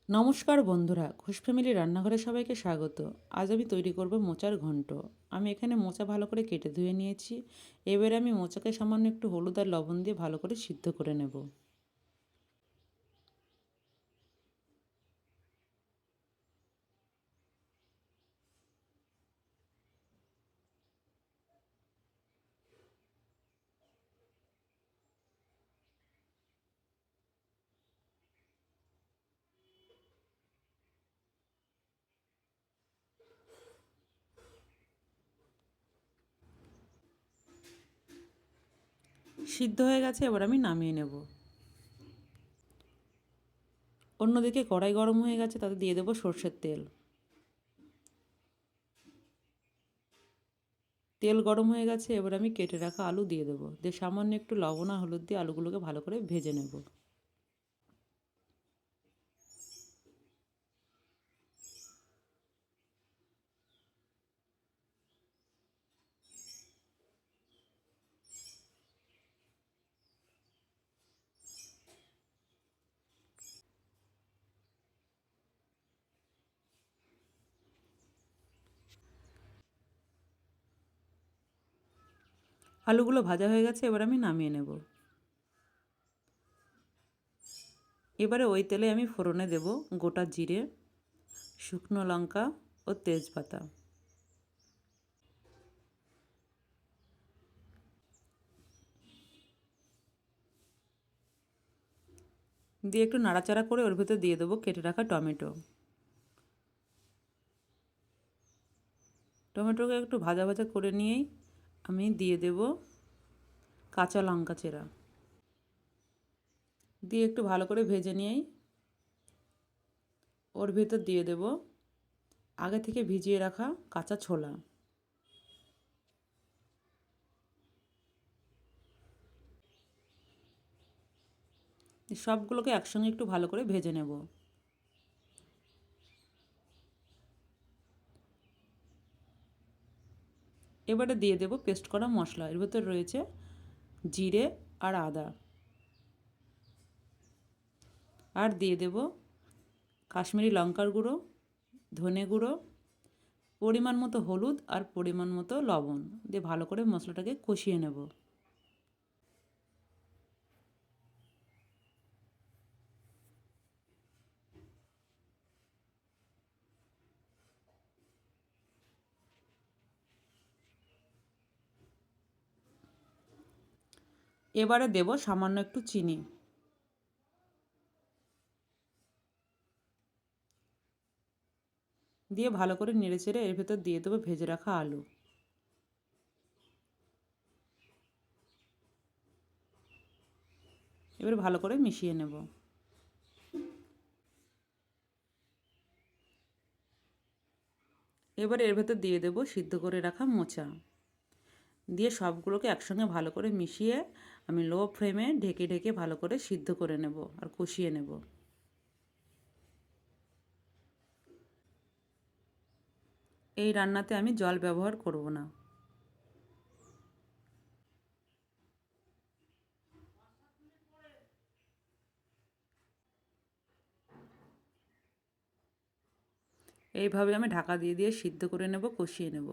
নমস্কার বন্ধুরা, ঘোষ ফ্যামিলি রান্নাঘরে সবাইকে স্বাগত। আজ আমি তৈরি করব মোচার ঘন্ট। আমি এখানে মোচা ভালো করে কেটে ধুয়ে নিয়েছি। এবারে আমি মোচাকে সামান্য একটু হলুদ আর লবণ দিয়ে ভালো করে সিদ্ধ করে নেব। সিদ্ধ হয়ে গেছে, এবার আমি নামিয়ে নেব। অন্যদিকে কড়াই গরম হয়ে গেছে, তাতে দিয়ে দেবো সর্ষের তেল। তেল গরম হয়ে গেছে, এবার আমি কেটে রাখা আলু দিয়ে দেবো। দিয়ে সামান্য একটু লবণ আর হলুদ দিয়ে আলুগুলোকে ভালো করে ভেজে নেব। আলুগুলো ভাজা হয়ে গেছে, এবার আমি নামিয়ে নেব। এবারে ওই তেলে আমি ফোড়নে দেব গোটা জিরে, শুকনো লঙ্কা ও তেজপাতা। দিয়ে একটু নাড়াচাড়া করে ওর ভেতর দিয়ে দেবো কেটে রাখা টমেটো। টমেটোকে একটু ভাজা ভাজা করে নিয়েই আমি দিয়ে দেব কাঁচা লঙ্কা চেরা। দিয়ে একটু ভালো করে ভেজে নিয়েই ওর ভেতর দিয়ে দেব আগে থেকে ভিজিয়ে রাখা কাঁচা ছোলা। সবগুলোকে একসঙ্গে একটু ভালো করে ভেজে নেব। এবারে দিয়ে দেব পেস্ট করা মশলা। এর ভেতর রয়েছে জিরে আর আদা। আর দিয়ে দেব কাশ্মীরি লঙ্কার গুঁড়ো, ধনে গুঁড়ো, পরিমাণ মতো হলুদ আর পরিমাণ মতো লবণ দিয়ে ভালো করে মশলাটাকে কষিয়ে নেব। এবারে দেব সামান্য একটু চিনি। দিয়ে ভালো করে নেড়েচেড়ে এর ভেতর দিয়ে দেবো ভেজে রাখা আলু। এবার ভালো করে মিশিয়ে নেব। এবার এর ভেতর দিয়ে দেবো সিদ্ধ করে রাখা মোচা। দিয়ে সবগুলোকে একসঙ্গে ভালো করে মিশিয়ে আমি লো ফ্লেমে ঢেকে ঢেকে ভালো করে সিদ্ধ করে নেব আর কষিয়ে নেব। এই রান্নাতে আমি জল ব্যবহার করব না। এইভাবে আমি ঢাকা দিয়ে দিয়ে সিদ্ধ করে নেব, কষিয়ে নেব।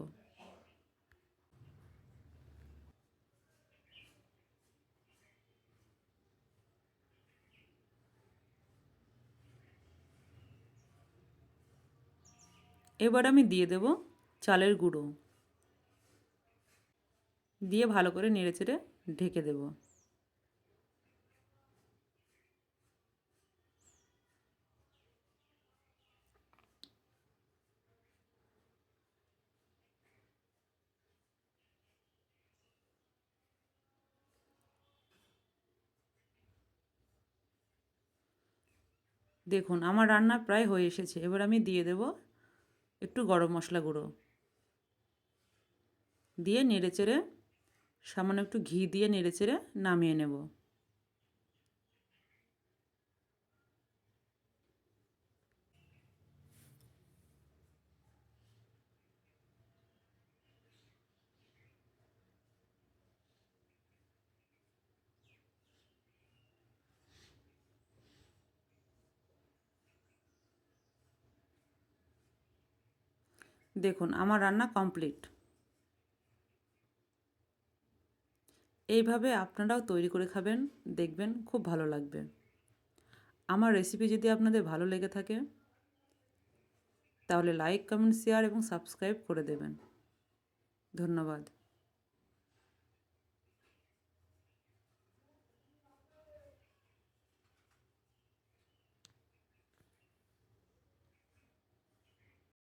এবার আমি দিয়ে দেব চালের গুঁড়ো। দিয়ে ভালো করে নেড়েচেড়ে ঢেকে দেব। দেখুন আমার রান্না প্রায় হয়ে এসেছে। এবার আমি দিয়ে দেব একটু গরম মশলা গুঁড়ো। দিয়ে নেড়েচেড়ে সামান্য একটু ঘি দিয়ে নেড়েচেড়ে নামিয়ে নেব। দেখুন আমার রান্না কমপ্লিট। এইভাবে আপনারাও তৈরি করে খাবেন, দেখবেন খুব ভালো লাগবে। আমার রেসিপি যদি আপনাদের ভালো লেগে থাকে তাহলে লাইক, কমেন্ট, শেয়ার এবং সাবস্ক্রাইব করে দেবেন। ধন্যবাদ।